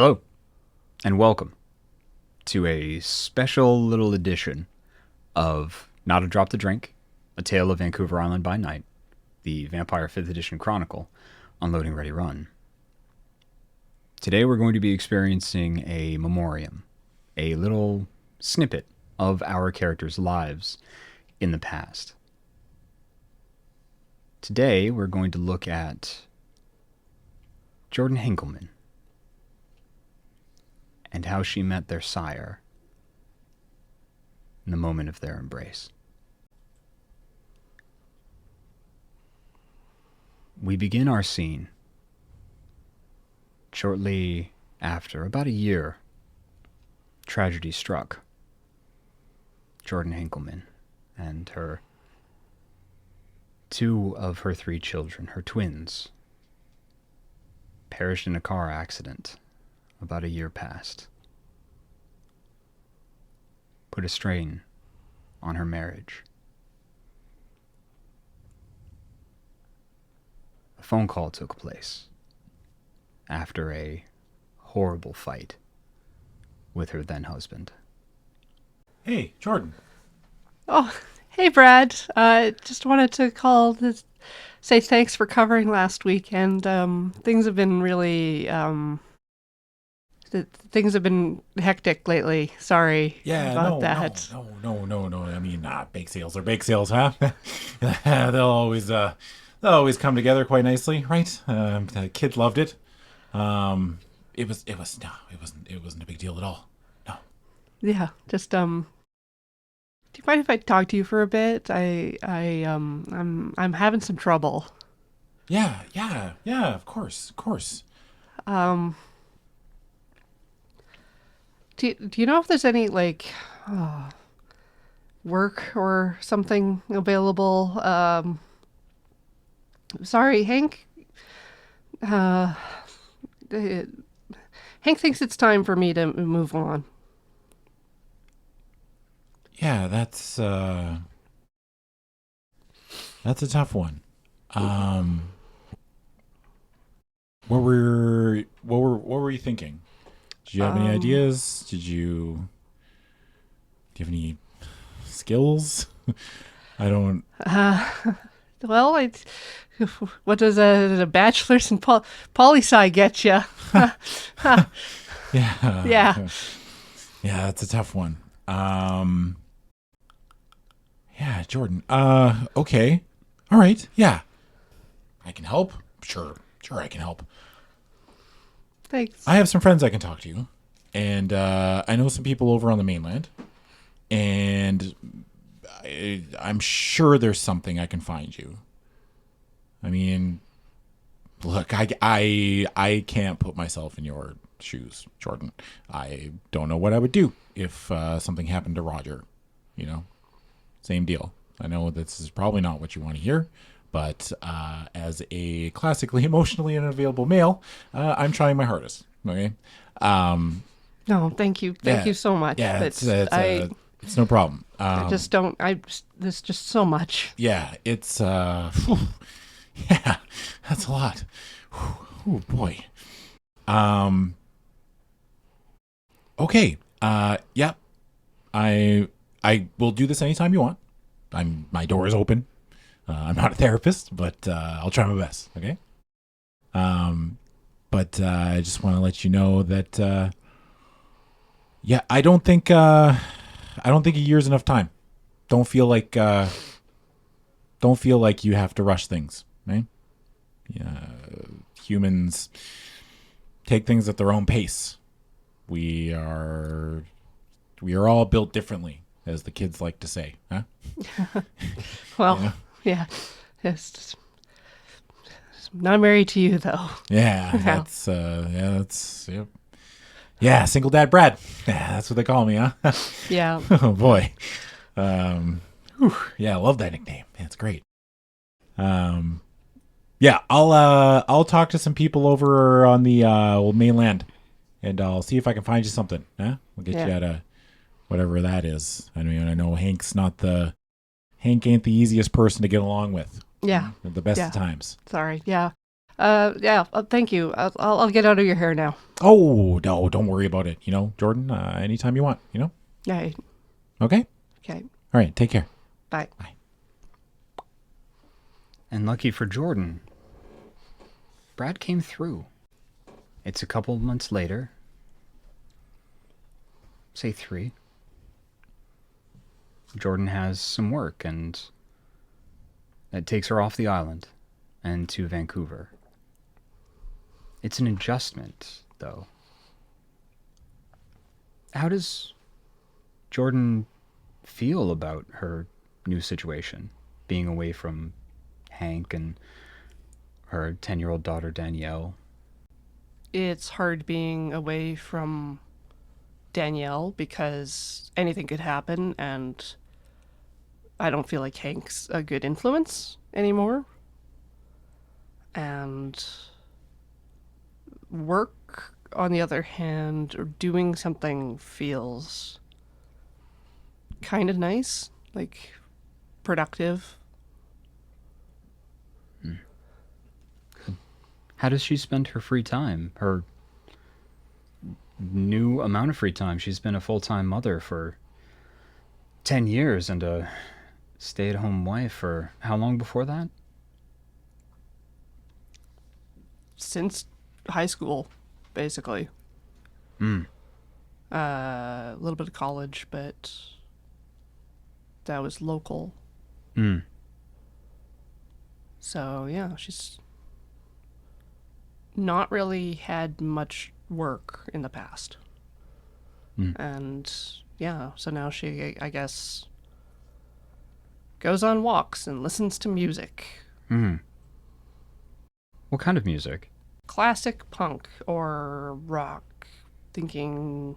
Hello, and welcome to a special little edition of Not a Drop to Drink, A Tale of Vancouver Island by Night, the Vampire 5th Edition Chronicle on Loading Ready Run. Today we're going to be experiencing a Memoriam, a little snippet of our characters' lives in the past. Today we're going to look at Jordan Hinkleman and how she met their sire in the moment of their embrace. We begin our scene shortly after, about a year, tragedy struck Jordan Hinkleman and two of her three children, her twins, perished in a car accident about a year past. Put a strain on her marriage. A phone call took place after a horrible fight with her then husband. Hey, Jordan. Oh, hey, Brad. Just wanted to call to say thanks for covering last week. And things have been really, things have been hectic lately. Sorry about that. No. I mean, bake sales are bake sales, huh? They'll always come together quite nicely, right? The kids loved it. It wasn't a big deal at all. No. Yeah, just do you mind if I talk to you for a bit? I'm having some trouble. Yeah. Of course. Do you know if there's any work or something available? Sorry, Hank. Hank thinks it's time for me to move on. Yeah, that's a tough one. What were you thinking? Did you have any ideas? Do you have any skills? I don't. Well, what does a bachelor's in poli-sci get you? Yeah. Yeah. Yeah, that's a tough one. Yeah, Jordan. Okay. All right. Yeah. I can help. Sure, I can help. Thanks. I have some friends I can talk to, and I know some people over on the mainland, and I'm sure there's something I can find you. I mean, look, I can't put myself in your shoes, Jordan. I don't know what I would do if something happened to Roger. You know, same deal. I know this is probably not what you want to hear, but as a classically emotionally unavailable male, I'm trying my hardest. Okay. No, thank you. Thank you so much. Yeah, it's no problem. I just don't. There's just so much. Yeah, it's yeah, that's a lot. Oh boy. Okay. Yeah. I will do this anytime you want. My door is open. I'm not a therapist, but I'll try my best. Okay. But I just want to let you know that yeah, I don't think a year's enough time. Don't feel like you have to rush things, right? Yeah, humans take things at their own pace. We are all built differently, as the kids like to say, huh? Well, yeah. It's just, I'm not married to you, though. Yeah, that's yep. Yeah, single dad Brad. Yeah, that's what they call me, huh? Yeah. Oh boy. Yeah, I love that nickname. It's great. Yeah, I'll talk to some people over on the old mainland, and I'll see if I can find you something. Huh? We'll get you out of whatever that is. I mean, I know Hank ain't the easiest person to get along with. Yeah. At the best of times. Sorry. Yeah. Yeah, thank you. I'll get out of your hair now. Oh, no, don't worry about it. Jordan, anytime you want, Yeah, Okay? okay. All right, take care. Bye. And lucky for Jordan, Brad came through. It's a couple of months later. Say 3. Jordan has some work, and that takes her off the island and to Vancouver. It's an adjustment, though. How does Jordan feel about her new situation, being away from Hank and her 10-year-old daughter Danielle? It's hard being away from Danielle because anything could happen, and I don't feel like Hank's a good influence anymore. And work, on the other hand, or doing something feels kind of nice, like productive. How does she spend her free time? Her new amount of free time. She's been a full-time mother for 10 years and a stay-at-home wife for how long before that? Since high school, basically. Hmm. A little bit of college, but that was local. Hmm. So, yeah, she's not really had much work in the past. And, yeah, so now she, I guess, goes on walks and listens to music. Hmm. What kind of music? Classic punk or rock. Thinking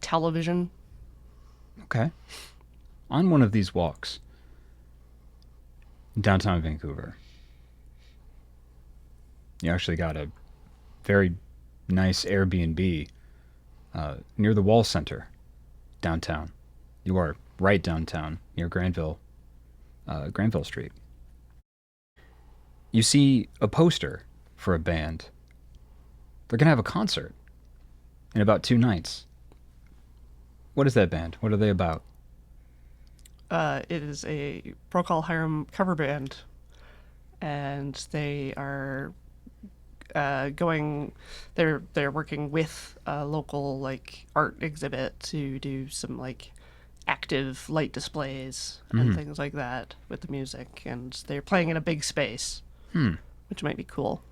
television. Okay. On one of these walks, downtown Vancouver, you actually got a very nice Airbnb near the Wall Center downtown. You are right downtown near Granville Street. You see a poster for a band. They're going to have a concert in about 2 nights. What is that band? What are they about? It is a Procol Harum cover band, and they are they're working with a local art exhibit to do some active light displays and things like that with the music, and they're playing in a big space, which might be cool.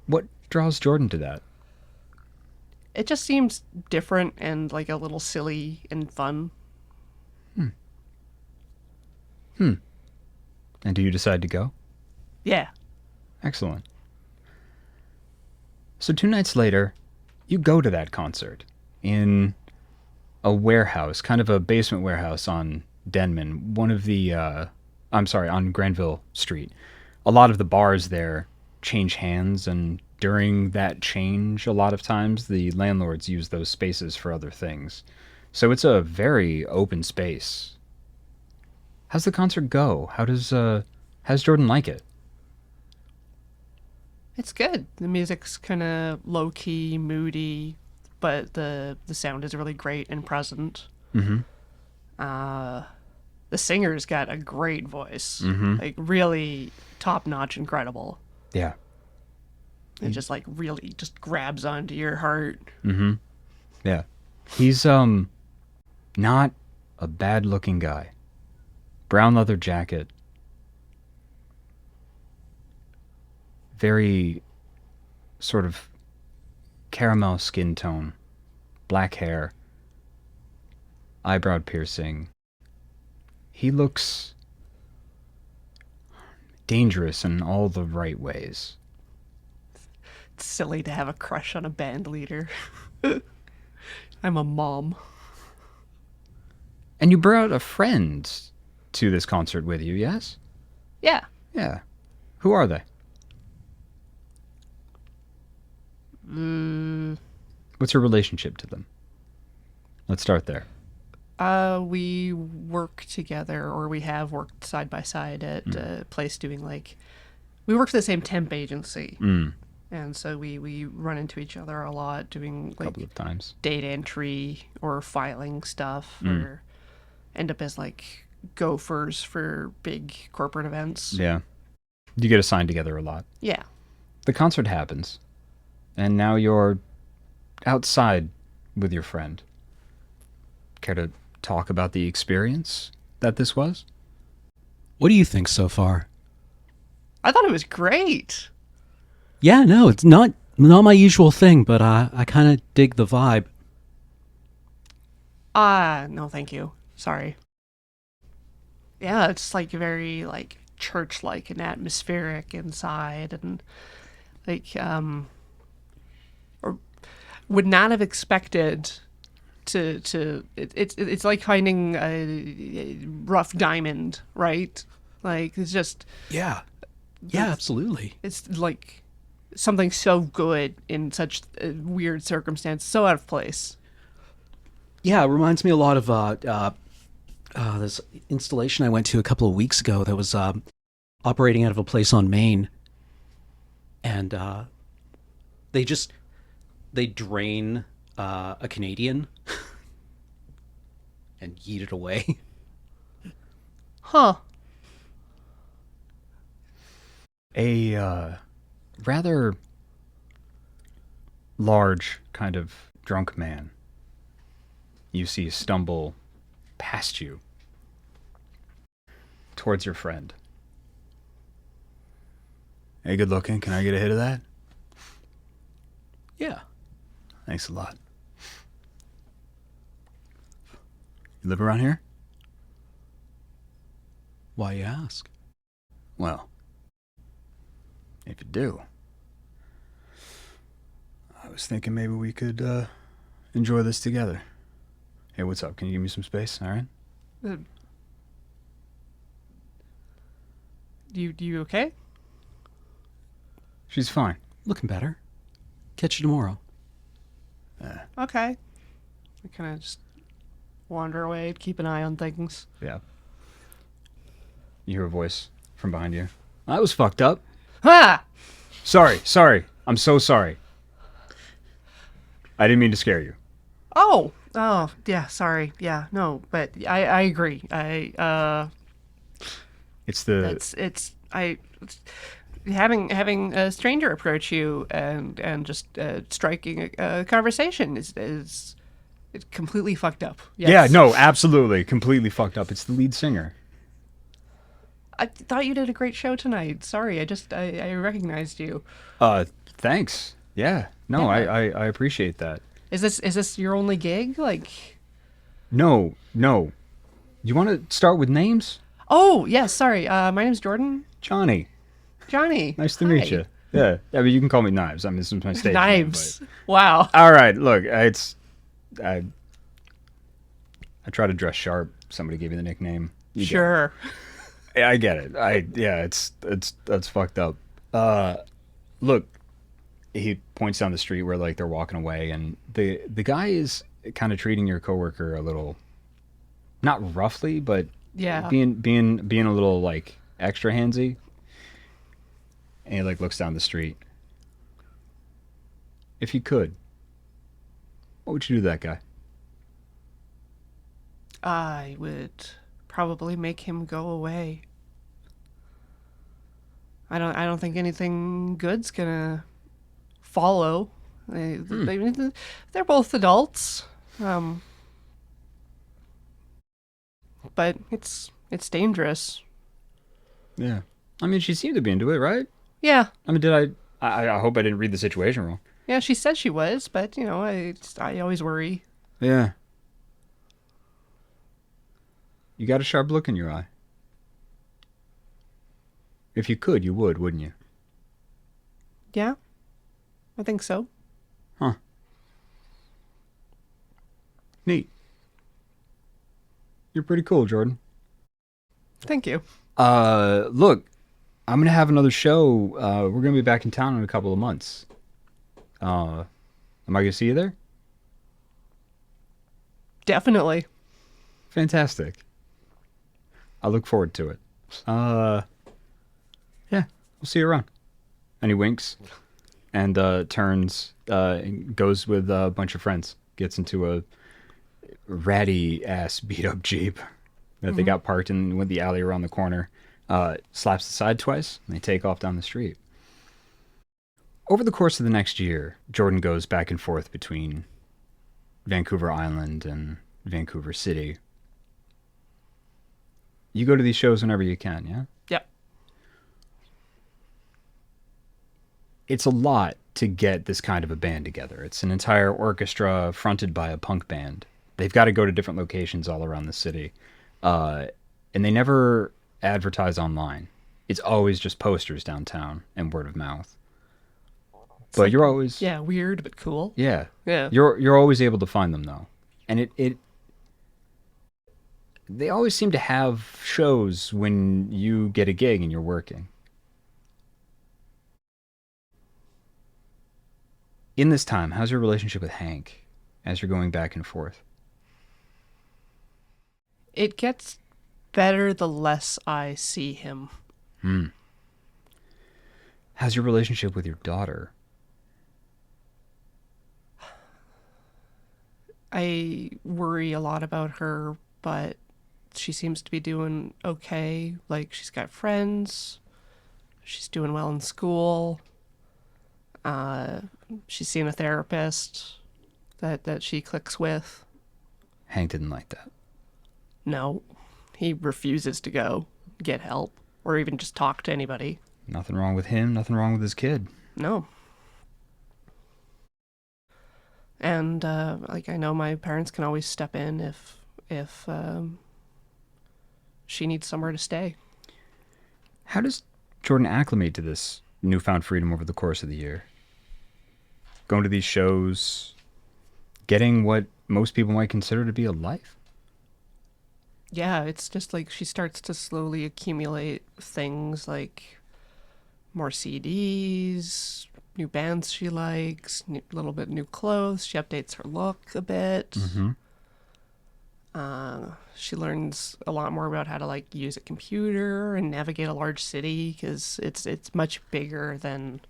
What draws Jordan to that? It just seems different and a little silly and fun. And do you decide to go? Yeah. Excellent. So 2 nights later, you go to that concert in a warehouse, kind of a basement warehouse on Denman, on Granville Street. A lot of the bars there change hands, and during that change, a lot of times the landlords use those spaces for other things. So it's a very open space. How's the concert go? How's Jordan like it? It's good. The music's kind of low key, moody, but the sound is really great and present. Mm-hmm. The singer's got a great voice, really top notch, incredible. Yeah. It just really just grabs onto your heart. Mm-hmm. Yeah. He's not a bad looking guy. Brown leather jacket. Very sort of caramel skin tone. Black hair. Eyebrow piercing. He looks dangerous in all the right ways. It's silly to have a crush on a band leader. I'm a mom. And you brought a friend to this concert with you, yes? Yeah. Yeah. Who are they? What's your relationship to them? Let's start there. We work together, or we have worked side by side at a place doing we work for the same temp agency, Mm, and so we run into each other a lot doing a couple like of times. data entry or filing stuff, Mm. or end up as like gophers for big corporate events. Yeah. You get assigned together a lot. Yeah. The concert happens, and now you're outside with your friend. Care to talk about the experience that this was? What do you think so far? I thought it was great. Yeah, no, it's not my usual thing, but I kind of dig the vibe. No, thank you. Sorry. Yeah, it's like very like church-like and atmospheric inside, and like or would not have expected it's like finding a rough diamond, right? Like it's just Yeah. Yeah, absolutely. it's like something so good in such a weird circumstance, so out of place. Yeah, it reminds me a lot of this installation I went to a couple of weeks ago that was operating out of a place on Maine, and they drain a Canadian and yeet it away. Huh. A rather large kind of drunk man you see stumble past you towards your friend. Hey, good looking. Can I get a hit of that? Yeah. Thanks a lot. You live around here? Why you ask? Well, if you do, I was thinking maybe we could enjoy this together. Hey, what's up? Can you give me some space? All right. Uh, you okay? She's fine. Looking better. Catch you tomorrow. Okay. We kind of just wander away, keep an eye on things. Yeah. You hear a voice from behind you. I was fucked up. Ha! Sorry. I'm so sorry. I didn't mean to scare you. Oh, yeah. Sorry. Yeah, no, but I agree. It's the Having a stranger approach you and just striking a conversation is it's completely fucked up. Yes. Yeah, no, absolutely, completely fucked up. It's the lead singer. I thought you did a great show tonight. Sorry, I recognized you. Thanks. Yeah, no, Yeah. I appreciate that. Is this your only gig? Like, No. You want to start with names? oh yes, sorry. My name's Jordan. Johnny. Johnny. Nice to meet Hi. you. Yeah, but you can call me Knives. I mean, this is my stage name, Knives. Wow. but- All right, look, I try to dress sharp. Somebody gave me the nickname. You get it. Sure. Yeah, I get it. It's that's fucked up. Look, he points down the street where like they're walking away, and the guy is kind of treating your coworker a little, not roughly, but Yeah. being a little like extra handsy. And he like looks down the street. If you could, what would you do to that guy? I would probably make him go away. I don't think anything good's gonna follow. They're both adults. But it's dangerous. Yeah. I mean, she seemed to be into it, right? Yeah. I mean, I hope I didn't read the situation wrong. Yeah, she said she was, but I always worry. Yeah. You got a sharp look in your eye. If you could, you would, wouldn't you? Yeah. I think so. Neat. You're pretty cool, Jordan. Thank you. Look, I'm gonna have another show. We're gonna be back in town in a couple of months. Am I gonna see you there? Definitely. Fantastic. I look forward to it. Yeah. We'll see you around. And he winks and turns, goes with a bunch of friends. Gets into a ratty-ass beat-up Jeep that they got parked in with the alley around the corner. Slaps the side twice, and they take off down the street. Over the course of the next year, Jordan goes back and forth between Vancouver Island and Vancouver City. You go to these shows whenever you can, yeah? Yep. It's a lot to get this kind of a band together. It's an entire orchestra fronted by a punk band. They've got to go to different locations all around the city. And they never advertise online. It's always just posters downtown and word of mouth. But you're always... Yeah, weird but cool. Yeah. Yeah. You're always able to find them, though. And they always seem to have shows when you get a gig and you're working. In this time, how's your relationship with Hank as you're going back and forth? It gets better the less I see him. How's your relationship with your daughter? I worry a lot about her, but she seems to be doing okay. Like, she's got friends. She's doing well in school. She's seeing a therapist that she clicks with. Hank didn't like that. No, he refuses to go get help or even just talk to anybody. Nothing wrong with him, nothing wrong with his kid. No. And like, I know my parents can always step in if she needs somewhere to stay. How does Jordan acclimate to this newfound freedom over the course of the year? Going to these shows, getting what most people might consider to be a life? Yeah, it's just like she starts to slowly accumulate things like more CDs, new bands she likes, a little bit new clothes. She updates her look a bit. Mm-hmm. She learns a lot more about how to like use a computer and navigate a large city because it's much bigger than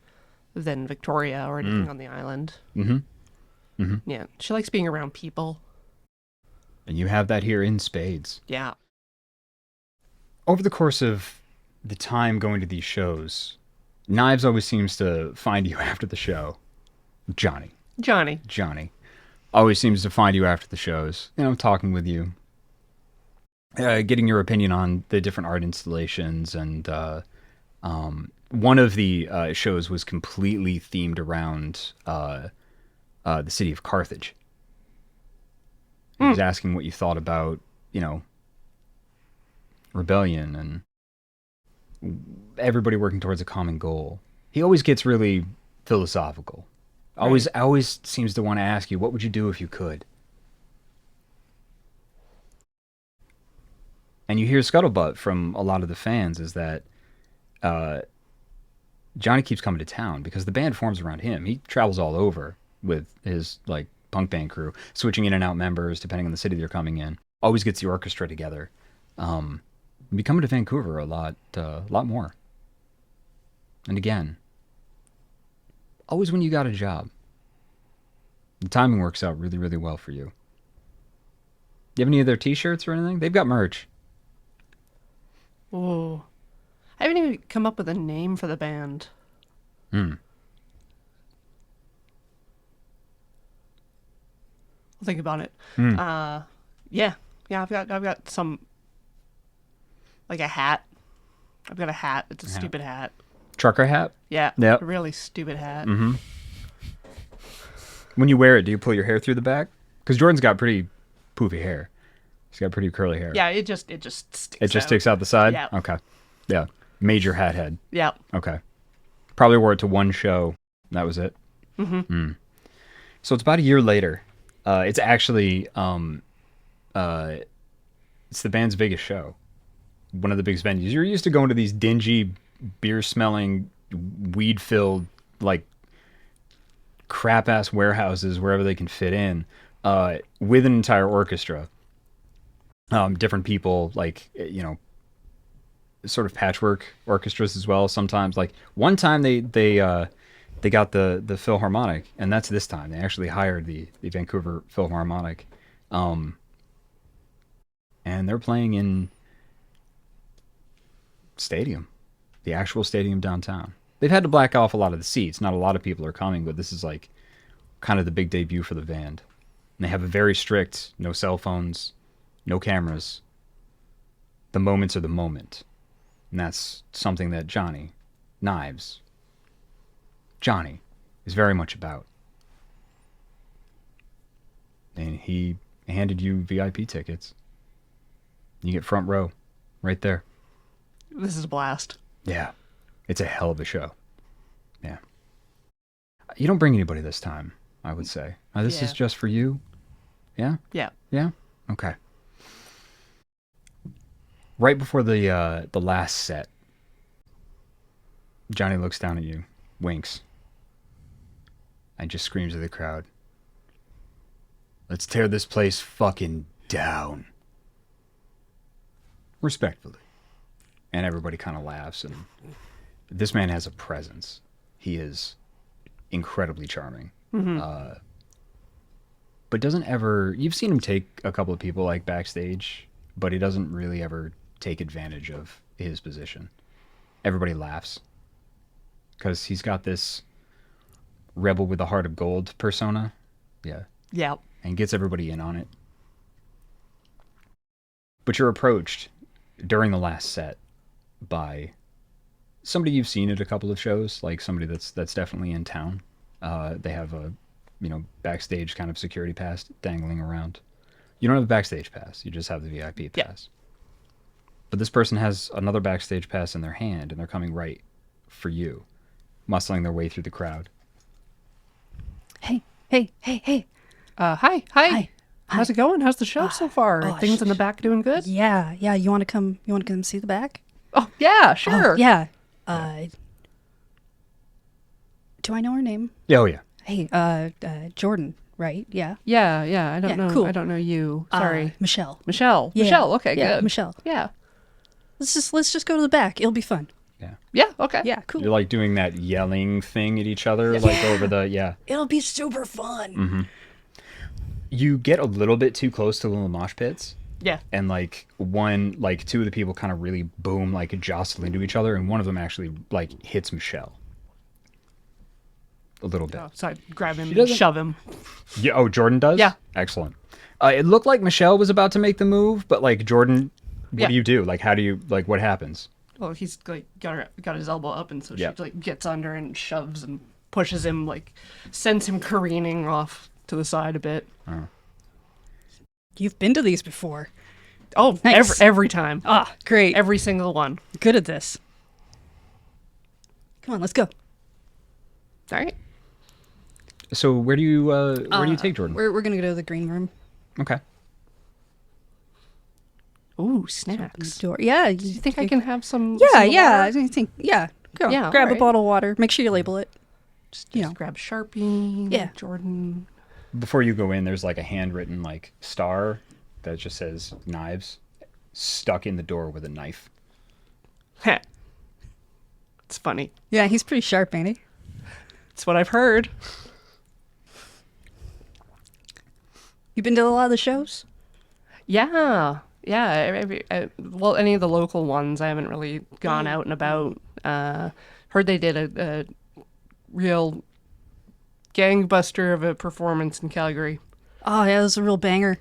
Victoria or anything on the island. Mm-hmm. Mm-hmm. Yeah, she likes being around people. And you have that here in spades. Yeah. Over the course of the time going to these shows, Knives always seems to find you after the show. Johnny always seems to find you after the shows, talking with you, getting your opinion on the different art installations. And one of the shows was completely themed around the city of Carthage. He was asking what you thought about, rebellion and everybody working towards a common goal. He always gets really philosophical. Always seems to want to ask you, what would you do if you could? And you hear scuttlebutt from a lot of the fans is that Johnny keeps coming to town because the band forms around him. He travels all over with his punk band crew, switching in and out members depending on the city they're coming in. Always gets the orchestra together. Be coming to Vancouver a lot more. And again, always when you got a job. The timing works out really, really well for you. Do you have any of their t-shirts or anything? They've got merch. Oh, I haven't even come up with a name for the band. I'll think about it. Yeah. I've got some, like a hat. I've got a hat. It's a stupid hat. Trucker hat? Yeah. Yep. A really stupid hat. Mm-hmm. When you wear it, do you pull your hair through the back? Because Jordan's got pretty poofy hair. He's got pretty curly hair. Yeah, it just sticks. It just sticks out the side? Yeah. Okay. Yeah. Major hat head. Yeah. Okay. Probably wore it to one show. That was it. Mm-hmm. So it's about a year later. It's actually it's the band's biggest show. One of the biggest venues. You're used to going to these dingy, beer-smelling, weed-filled, crap-ass warehouses wherever they can fit in, with an entire orchestra. Different people, sort of patchwork orchestras as well. Sometimes, like one time they got the Philharmonic, and that's this time they actually hired the Vancouver Philharmonic, and they're playing in stadium, the actual stadium downtown. They've had to black off a lot of the seats. Not a lot of people are coming, but this is like kind of the big debut for the band. And they have a very strict no cell phones, no cameras. The moments are the moment. And that's something that Johnny is very much about. And he handed you VIP tickets. You get front row right there. This is a blast. Yeah. It's a hell of a show. Yeah. You don't bring anybody this time, I would say. This is just for you? Yeah? Yeah. Yeah? Okay. Right before the last set, Johnny looks down at you, winks, and just screams at the crowd, "Let's tear this place fucking down." Respectfully. And everybody kind of laughs, and this man has a presence. He is incredibly charming. But doesn't ever... You've seen him take a couple of people like backstage, but he doesn't really ever take advantage of his position. Everybody laughs because he's got this rebel with a heart of gold persona. Yeah. Yeah. And gets everybody in on it. But you're approached during the last set by somebody you've seen at a couple of shows, like somebody that's definitely in town. They have a, backstage kind of security pass dangling around. You don't have a backstage pass. You just have the VIP pass. But this person has another backstage pass in their hand, and they're coming right for you, muscling their way through the crowd. Hey. Hi. Hi. How's it going? How's the show so far? Are things in the back doing good? Yeah. You want to come see the back? Oh, yeah, sure. Oh, yeah. Do I know her name? Yeah, oh yeah. Hey, Jordan, right? Yeah. Yeah. I don't Yeah, know. cool. I don't know you. Sorry. Michelle. Michelle. Yeah. Michelle. Okay, Yeah, good. Michelle. Yeah. Let's just go to the back. It'll be fun. Yeah. Okay. Yeah, cool. You're like doing that yelling thing at each other, like over the, It'll be super fun. Mm-hmm. You get a little bit too close to the little mosh pits. Yeah. And two of the people kind of really boom, like jostle into each other, and one of them actually like hits Michelle a little bit. Oh, so I grab him and doesn't- shove him. Yeah. Oh, Jordan does. Yeah. Excellent. It looked like Michelle was about to make the move, but like Jordan, what do you do? Like, how do you what happens? Well, he's like got his elbow up, and so Yeah. she like gets under and shoves and pushes him, like sends him careening off to the side a bit. You've been to these before. Oh, Nice. every time, Great. every single one. Good at this. Come on, let's go. All right. So where do you take Jordan? We're gonna go to the green room. Okay. Ooh, The snacks. door. Yeah. Do you think I can have some? Yeah. some Yeah. water? I think. Yeah. Go. Yeah, Grab a alright. bottle of water. Make sure you label it. Just Just grab Sharpie. Yeah. Jordan. Before you go in, there's like a handwritten like star that just says knives stuck in the door with a knife. Heh. It's funny. Yeah. He's pretty sharp, ain't he? It's what I've heard. You been to a lot of the shows? Yeah. Well, any of the local ones, I haven't really gone out and about. Heard they did a real gangbuster of a performance in Calgary. Oh yeah, it was a real banger.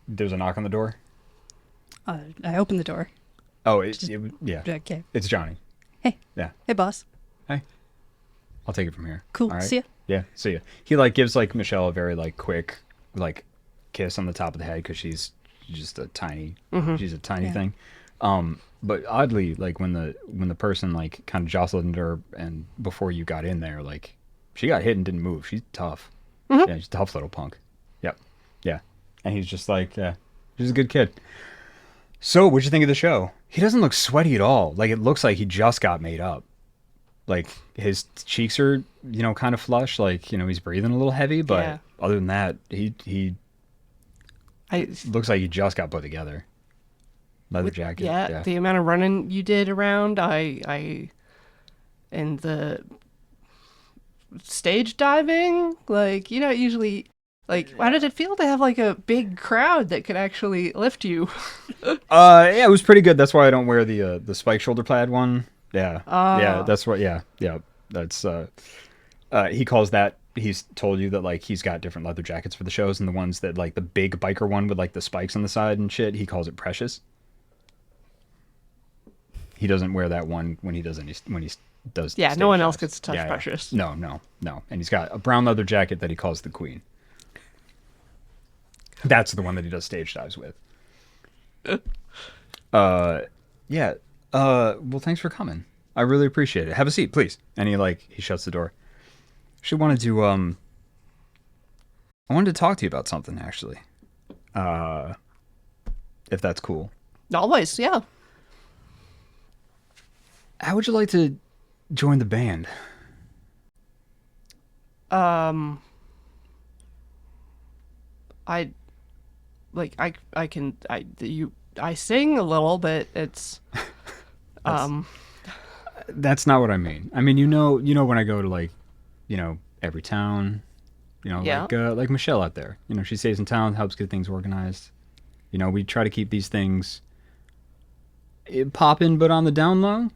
There's a knock on the door. I opened the door. Oh, yeah. Okay. It's Johnny. Hey. Yeah. Hey, boss. Hey. I'll take it from here. Cool. All right? See ya. Yeah. See ya. He like gives like Michelle a very like quick like kiss on the top of the head because she's just a tiny. She's a tiny Yeah. thing. But oddly, like when the person like kind of jostled into her and before you got in there, like she got hit and didn't move. She's tough. Yeah, she's a tough little punk. Yep. Yeah. And he's just like, yeah, she's a good kid. So, what'd you think of the show? He doesn't look sweaty at all. Like it looks like he just got made up. Like his cheeks are, kind of flush. Like he's breathing a little heavy. But Yeah. other than that, he Looks like you just got put together. Leather jacket. Yeah, the amount of running you did around, and the stage diving, like, usually, like, how did it feel to have like a big crowd that could actually lift you? Yeah, it was pretty good. That's why I don't wear the spike shoulder pad one. Yeah. Yeah, Ah. that's what. Yeah. That's he calls that. He's told you that like he's got different leather jackets for the shows, and the ones that like the big biker one with like the spikes on the side and shit. He calls it precious. He doesn't wear that one when he does Yeah, stage no one else dives. gets to touch Yeah. Precious. No. And he's got a brown leather jacket that he calls the Queen. That's the one that he does stage dives with. Yeah. Well, thanks for coming. I really appreciate it. Have a seat, please. And he shuts the door. Actually wanted to I wanted to talk to you about something actually. If that's cool. Always, yeah. How would you like to join the band? I sing a little, but it's That's not what I mean. I mean, you know when I go to like, every town, Yeah. like Michelle out there. She stays in town, helps get things organized. We try to keep these things popping, but on the down low.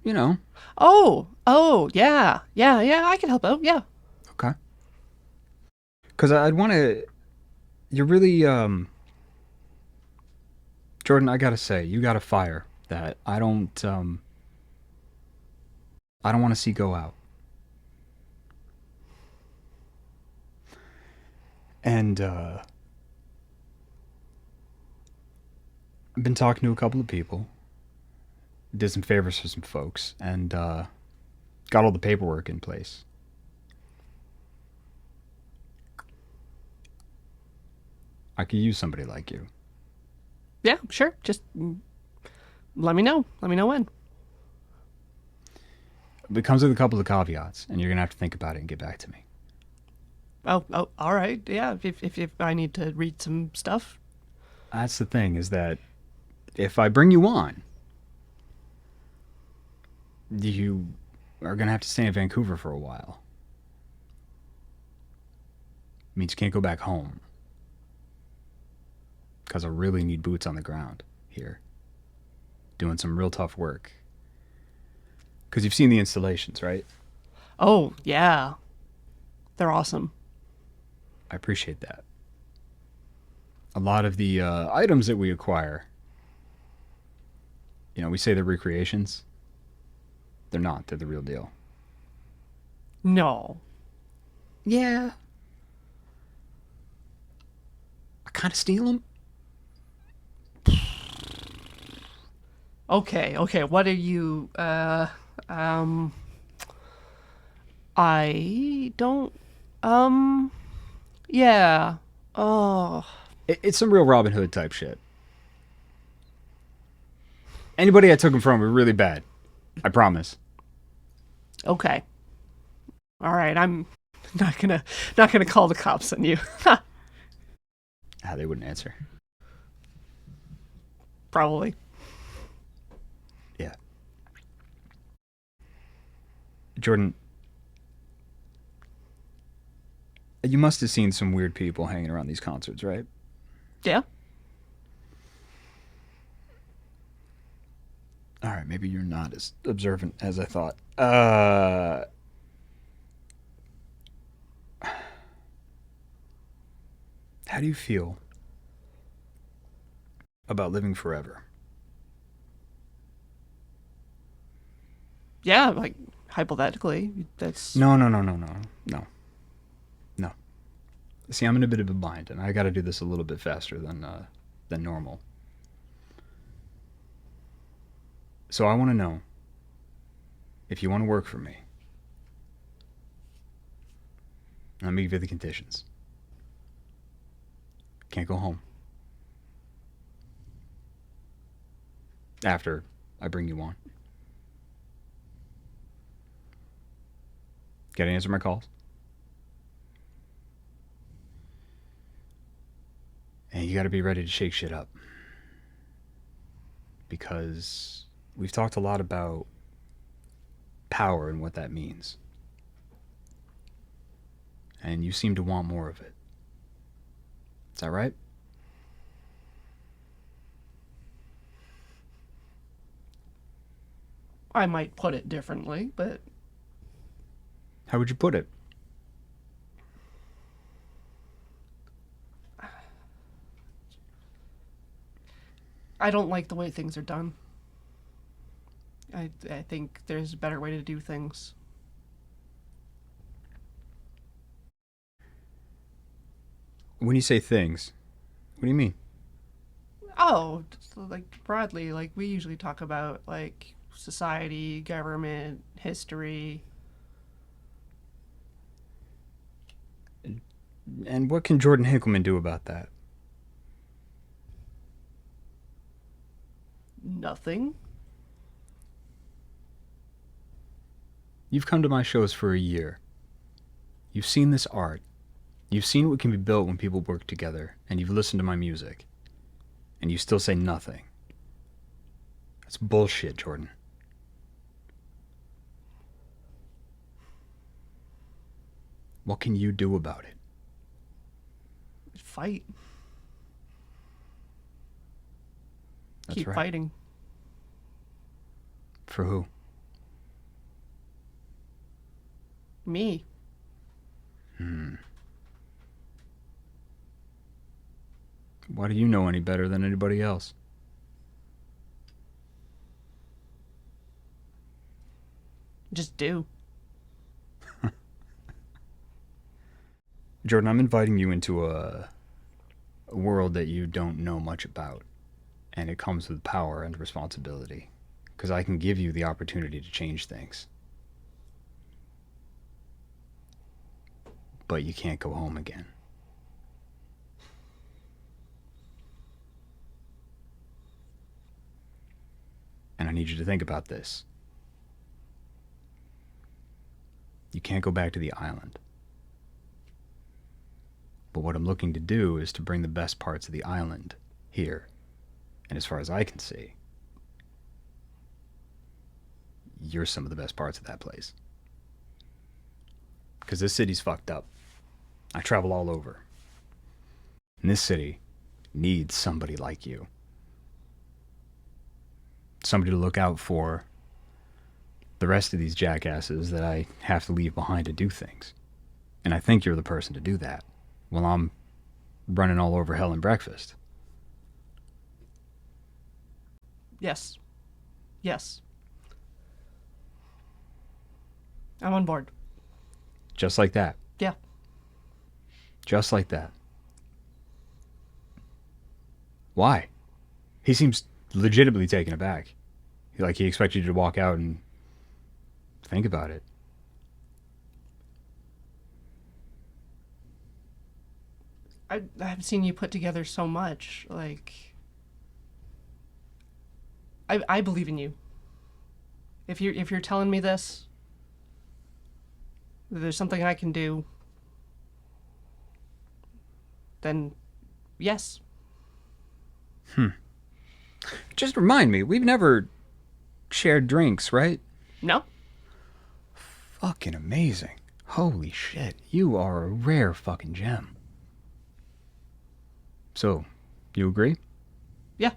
oh, yeah, I can help out, yeah. Okay. Because I'd want to. You're really, Jordan. I gotta say, you got a fire that I don't want to see go out. And I've been talking to a couple of people, did some favors for some folks, and got all the paperwork in place. I could use somebody like you. Yeah, sure. Just let me know. Let me know when. It comes with a couple of caveats, and you're gonna have to think about it and get back to me. Oh, all right. Yeah, if I need to read some stuff. That's the thing, is that if I bring you on, you are gonna have to stay in Vancouver for a while. Means you can't go back home. Because I really need boots on the ground here. Doing some real tough work. Because you've seen the installations, right? Oh, yeah. They're awesome. I appreciate that. A lot of the items that we acquire, we say they're recreations. They're not. They're the real deal. No. Yeah. I kind of steal them. Okay. What are you? I don't. Yeah. Oh. It's some real Robin Hood type shit. Anybody I took them from were really bad. I promise. Okay. All right. I'm not gonna call the cops on you. They wouldn't answer. Probably. Yeah. Jordan, you must have seen some weird people hanging around these concerts, right? Yeah. All right, maybe you're not as observant as I thought. How do you feel about living forever? Yeah. Like hypothetically, that's. No. See, I'm in a bit of a bind, and I got to do this a little bit faster than normal. So I want to know if you want to work for me. Let me give you the conditions. Can't go home. After I bring you on. Gotta answer my calls. And you gotta be ready to shake shit up. Because we've talked a lot about power and what that means. And you seem to want more of it. Is that right? I might put it differently, but How would you put it? I don't like the way things are done. I think there's a better way to do things. When you say things, what do you mean? Oh, just like broadly, like we usually talk about like society, government, history. And what can Jordan Hinkleman do about that? Nothing. You've come to my shows for a year. You've seen this art. You've seen what can be built when people work together, and you've listened to my music. And you still say nothing. That's bullshit, Jordan. What can you do about it? Fight. That's Keep right. fighting. For who? Me. Why do you know any better than anybody else? Just do. Jordan, I'm inviting you into a world that you don't know much about. And it comes with power and responsibility. Because I can give you the opportunity to change things. But you can't go home again. And I need you to think about this. You can't go back to the island. But what I'm looking to do is to bring the best parts of the island here. And as far as I can see, you're some of the best parts of that place. Because this city's fucked up. I travel all over. And this city needs somebody like you. Somebody to look out for the rest of these jackasses that I have to leave behind to do things. And I think you're the person to do that while I'm running all over hell and breakfast. Yes. Yes. I'm on board. Just like that. Yeah. Just like that. Why? He seems legitimately taken aback. Like he expected you to walk out and think about it. I've seen you put together so much. Like, I believe in you. If you're telling me this, that there's something I can do, then yes. Just remind me, we've never shared drinks, right? No? Fucking amazing. Holy shit, you are a rare fucking gem. So, you agree? Yeah.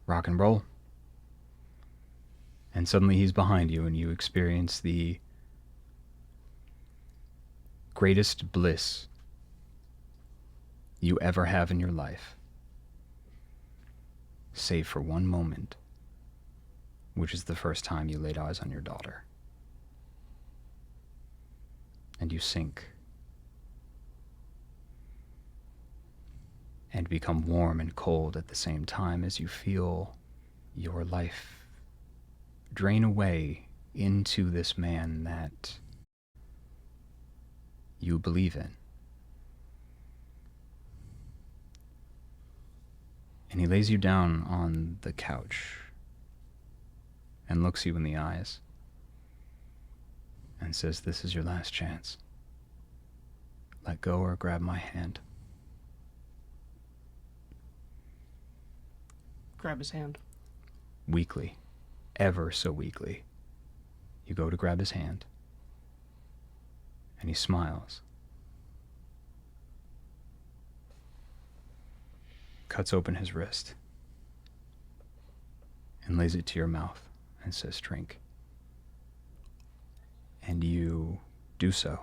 Rock and roll. And suddenly he's behind you and you experience the greatest bliss you ever have in your life. Save for one moment, which is the first time you laid eyes on your daughter. And you sink and become warm and cold at the same time as you feel your life drain away into this man that you believe in. And he lays you down on the couch and looks you in the eyes and says, "This is your last chance. let go or grab my hand. Grab his hand. Weakly, ever so weakly, you go to grab his hand, and he smiles. Cuts open his wrist and lays it to your mouth and says, drink. And you do so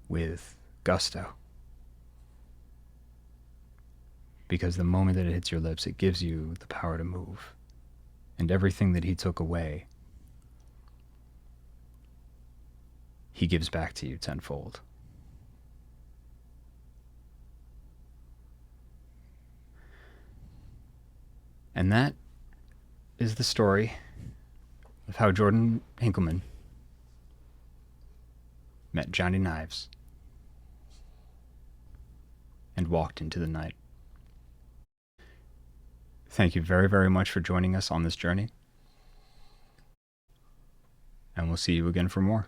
with gusto. Because the moment that it hits your lips, it gives you the power to move. And everything that he took away, he gives back to you tenfold. And that is the story of how Jordan Hinkleman met Johnny Knives and walked into the night. Thank you very, very much for joining us on this journey. And we'll see you again for more.